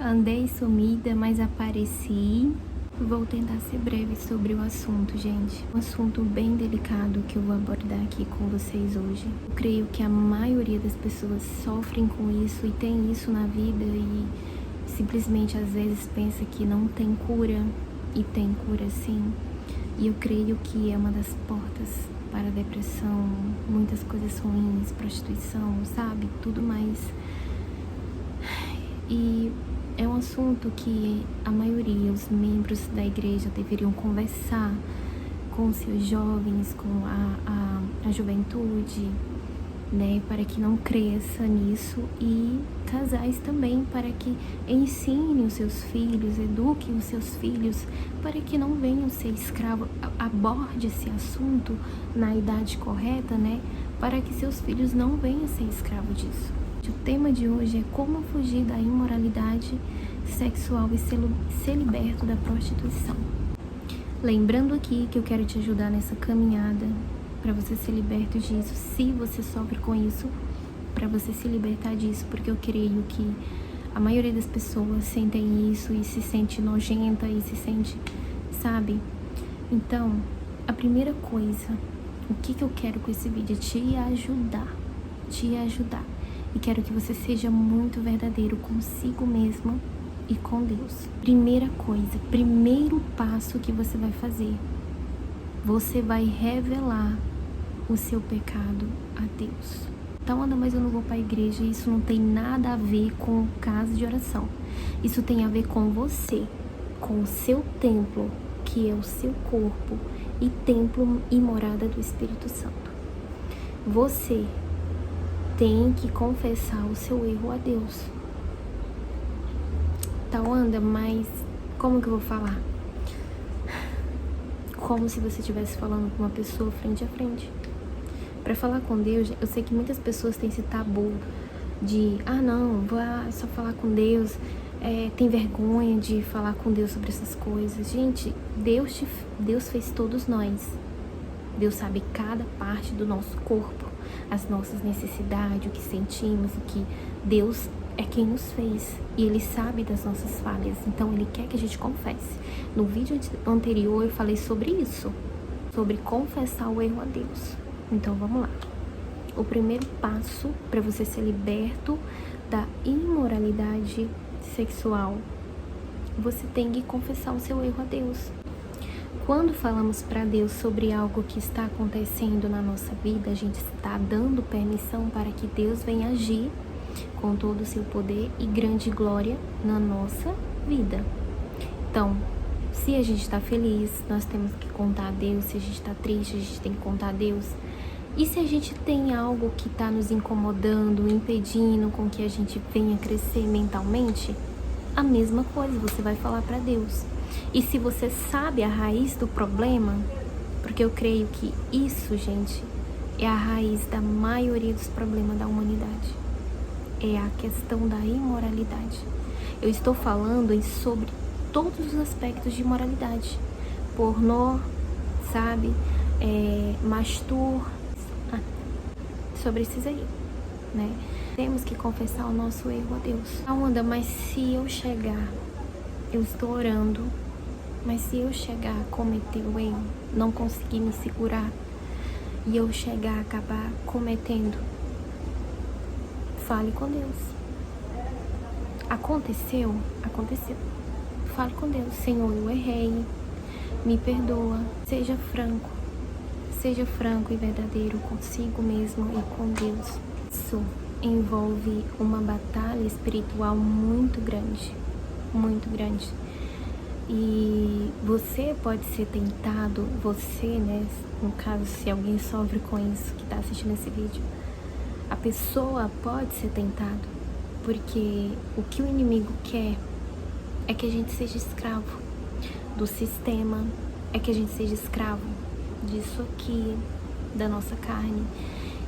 Andei sumida, mas apareci. Vou tentar ser breve sobre o assunto, gente. Um assunto bem delicado que eu vou abordar aqui com vocês hoje. Eu creio que a maioria das pessoas sofrem com isso e tem isso na vida e simplesmente às vezes pensa que não tem cura e tem cura sim. E eu creio que é uma das portas para a depressão, muitas coisas ruins, prostituição, sabe? Tudo mais. E é um assunto que a maioria, os membros da igreja deveriam conversar com seus jovens, com a juventude, né, para que não cresça nisso, e casais também, para que ensinem os seus filhos, eduquem os seus filhos, para que não venham ser escravos, aborde esse assunto na idade correta, né, para que seus filhos não venham ser escravos disso. O tema de hoje é como fugir da imoralidade sexual e ser liberto da prostituição. Lembrando aqui que eu quero te ajudar nessa caminhada para você ser liberto disso, se você sofre com isso, para você se libertar disso, porque eu creio que a maioria das pessoas sentem isso e se sente nojenta e se sente, sabe? Então, a primeira coisa, o que eu quero com esse vídeo é te ajudar. E quero que você seja muito verdadeiro consigo mesmo e com Deus. Primeira coisa, primeiro passo que você vai fazer, você vai revelar o seu pecado a Deus. Então, Ana, mas eu não vou para a igreja. Isso não tem nada a ver com casa de oração. Isso tem a ver com você, com o seu templo, que é o seu corpo, e templo e morada do Espírito Santo. Você tem que confessar o seu erro a Deus. Então, anda, mas como que eu vou falar? Como se você estivesse falando com uma pessoa frente a frente. Para falar com Deus, eu sei que muitas pessoas têm esse tabu de, não, vou só falar com Deus, tem vergonha de falar com Deus sobre essas coisas. Gente, Deus fez todos nós. Deus sabe cada parte do nosso corpo, as nossas necessidades, o que sentimos, o que Deus é quem nos fez, e Ele sabe das nossas falhas, então Ele quer que a gente confesse. No vídeo anterior eu falei sobre isso, sobre confessar o erro a Deus. Então vamos lá. O primeiro passo para você ser liberto da imoralidade sexual, você tem que confessar o seu erro a Deus. Quando falamos para Deus sobre algo que está acontecendo na nossa vida, a gente está dando permissão para que Deus venha agir com todo o seu poder e grande glória na nossa vida. Então, se a gente está feliz, nós temos que contar a Deus. Se a gente está triste, a gente tem que contar a Deus. E se a gente tem algo que está nos incomodando, impedindo com que a gente venha crescer mentalmente, a mesma coisa, você vai falar para Deus. E se você sabe a raiz do problema, porque eu creio que isso, gente, é a raiz da maioria dos problemas da humanidade, é a questão da imoralidade. Eu estou falando sobre todos os aspectos de imoralidade. Pornô, sabe? Mastur, sobre esses aí, né? Temos que confessar o nosso erro a Deus. Amanda, mas se eu chegar, eu estou orando, mas se eu chegar a cometer o erro, não conseguir me segurar, e eu chegar a acabar cometendo, fale com Deus. Aconteceu? Aconteceu. Fale com Deus. Senhor, eu errei, me perdoa. Seja franco e verdadeiro consigo mesmo e com Deus. Isso envolve uma batalha espiritual muito grande, muito grande. E você pode ser tentado, né, no caso, se alguém sofre com isso, que está assistindo esse vídeo, a pessoa pode ser tentada, porque o que o inimigo quer é que a gente seja escravo do sistema, é que a gente seja escravo disso aqui, da nossa carne.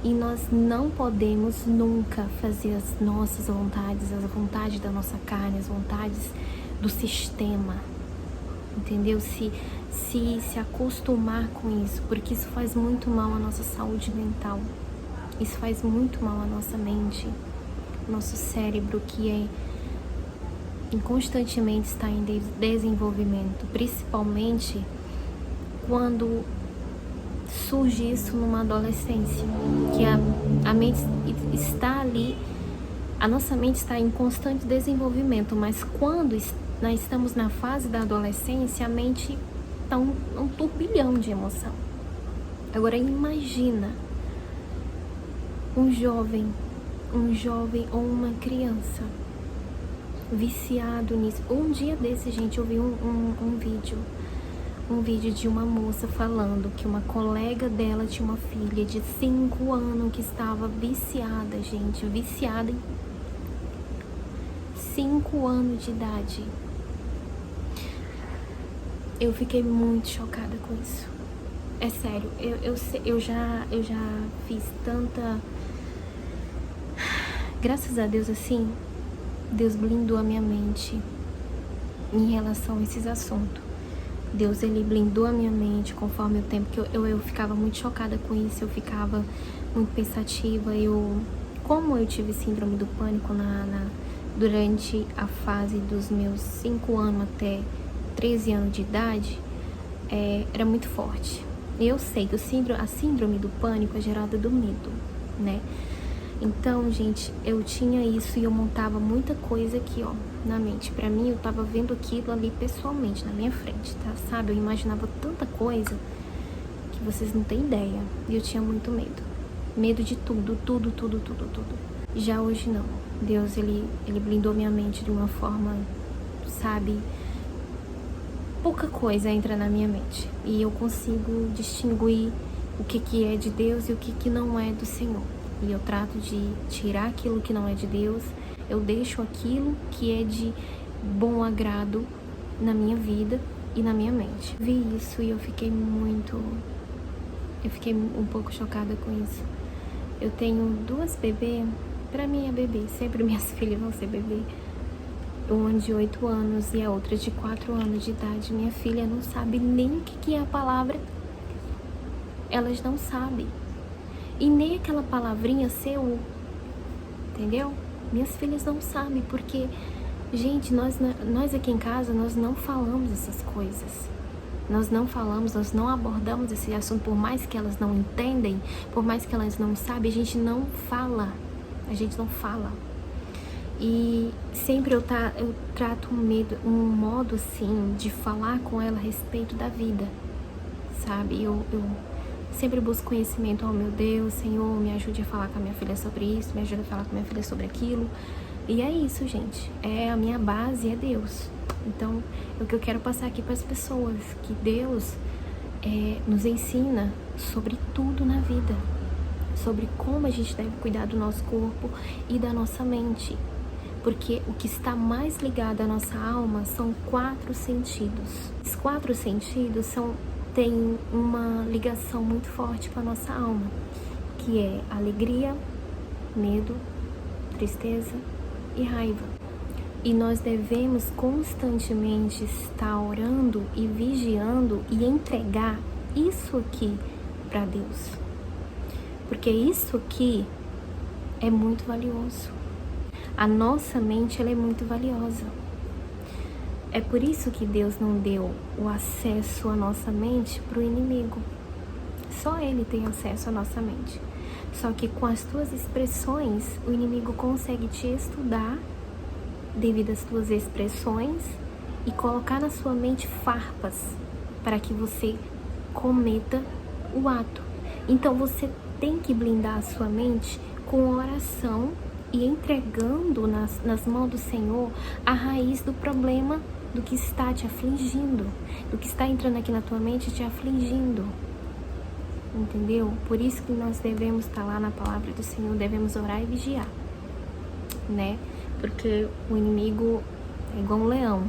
E nós não podemos nunca fazer as nossas vontades, as vontades da nossa carne, as vontades do sistema, entendeu? Se acostumar com isso, porque isso faz muito mal à nossa saúde mental. Isso faz muito mal à nossa mente, nosso cérebro, que e constantemente está em desenvolvimento, principalmente quando surge isso numa adolescência, que a mente está ali, a nossa mente está em constante desenvolvimento, mas quando nós estamos na fase da adolescência, a mente está um turbilhão de emoção. Agora imagina um jovem ou uma criança viciado nisso. Um dia desse, gente, eu vi um vídeo de uma moça falando que uma colega dela tinha uma filha de 5 anos que estava viciada, gente, viciada em 5 anos de idade. Eu fiquei muito chocada com isso. É sério, eu já fiz tanta... Graças a Deus, assim, Deus blindou a minha mente em relação a esses assuntos. Deus, ele blindou a minha mente conforme o tempo que eu ficava muito chocada com isso, eu ficava muito pensativa. Como eu tive síndrome do pânico durante a fase dos meus 5 anos até 13 anos de idade, era muito forte. Eu sei que a síndrome do pânico é gerada do medo, né? Então, gente, eu tinha isso e eu montava muita coisa aqui, ó, na mente. Pra mim, eu tava vendo aquilo ali pessoalmente, na minha frente, tá? Sabe? Eu imaginava tanta coisa que vocês não têm ideia. E eu tinha muito medo. Medo de tudo. Já hoje não. Deus, ele blindou minha mente de uma forma, sabe? Pouca coisa entra na minha mente. E eu consigo distinguir o que é de Deus e o que não é do Senhor. E eu trato de tirar aquilo que não é de Deus, eu deixo aquilo que é de bom agrado na minha vida e na minha mente. Vi isso e eu fiquei um pouco chocada com isso. Eu tenho 2 bebês, pra mim é bebê, sempre minhas filhas vão ser bebê. Uma de 8 anos e a outra de 4 anos de idade. Minha filha não sabe nem o que é a palavra, elas não sabem. E nem aquela palavrinha seu, entendeu? Minhas filhas não sabem, porque, gente, nós aqui em casa, nós não falamos essas coisas. Nós não falamos, nós não abordamos esse assunto, por mais que elas não entendem, por mais que elas não sabem, a gente não fala. A gente não fala. E sempre eu trato um modo, assim, de falar com ela a respeito da vida, sabe? Eu sempre busco conhecimento. Oh, meu Deus, Senhor, me ajude a falar com a minha filha sobre isso, me ajude a falar com a minha filha sobre aquilo. E é isso, gente. A minha base é Deus. Então, o que eu quero passar aqui para as pessoas, que Deus nos ensina sobre tudo na vida, sobre como a gente deve cuidar do nosso corpo e da nossa mente. Porque o que está mais ligado à nossa alma são 4 sentidos. Esses 4 sentidos tem uma ligação muito forte com a nossa alma, que é alegria, medo, tristeza e raiva. E nós devemos constantemente estar orando e vigiando e entregar isso aqui para Deus, porque isso aqui é muito valioso. A nossa mente, ela é muito valiosa. É por isso que Deus não deu o acesso à nossa mente para o inimigo. Só ele tem acesso à nossa mente. Só que com as tuas expressões, o inimigo consegue te estudar devido às tuas expressões e colocar na sua mente farpas para que você cometa o ato. Então você tem que blindar a sua mente com oração e entregando nas mãos do Senhor a raiz do problema, do que está te afligindo, do que está entrando aqui na tua mente te afligindo, entendeu? Por isso que nós devemos estar lá na palavra do Senhor, devemos orar e vigiar, né? Porque o inimigo é igual um leão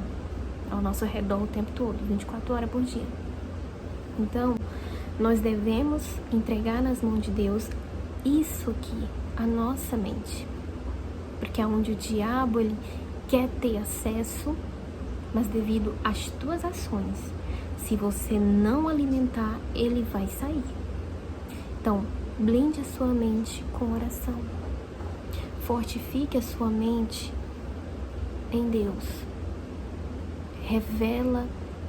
ao nosso redor o tempo todo, 24 horas por dia. Então, nós devemos entregar nas mãos de Deus isso aqui, a nossa mente, porque é onde o diabo, ele quer ter acesso, mas devido às tuas ações, se você não alimentar, ele vai sair. Então, blinde a sua mente com oração. Fortifique a sua mente em Deus. revela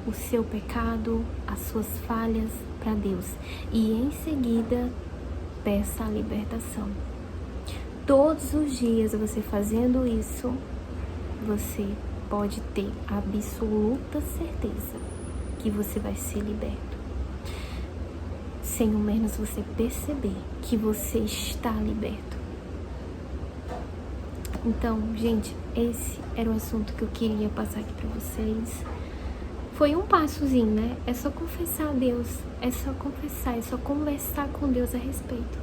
o seu pecado, as suas falhas para Deus e em seguida peça a libertação. Todos os dias você fazendo isso, você pode ter absoluta certeza que você vai ser liberto, sem ao menos você perceber que você está liberto. Então, gente, esse era o assunto que eu queria passar aqui pra vocês. Foi um passozinho, né? É só confessar a Deus, é só confessar, é só conversar com Deus a respeito.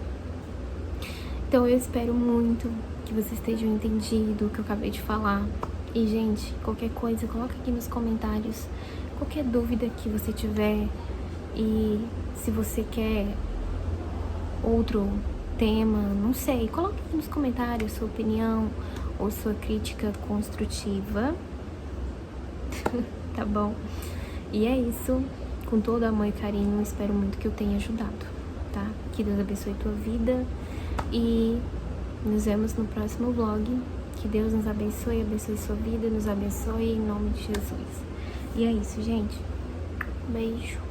Então eu espero muito que vocês estejam entendido o que eu acabei de falar. E, gente, qualquer coisa, coloca aqui nos comentários, qualquer dúvida que você tiver. E se você quer outro tema, não sei, coloque aqui nos comentários sua opinião ou sua crítica construtiva, tá bom? E é isso, com todo amor e carinho, espero muito que eu tenha ajudado, tá? Que Deus abençoe tua vida e nos vemos no próximo vlog. Que Deus nos abençoe, abençoe sua vida, nos abençoe em nome de Jesus. E é isso, gente. Beijo.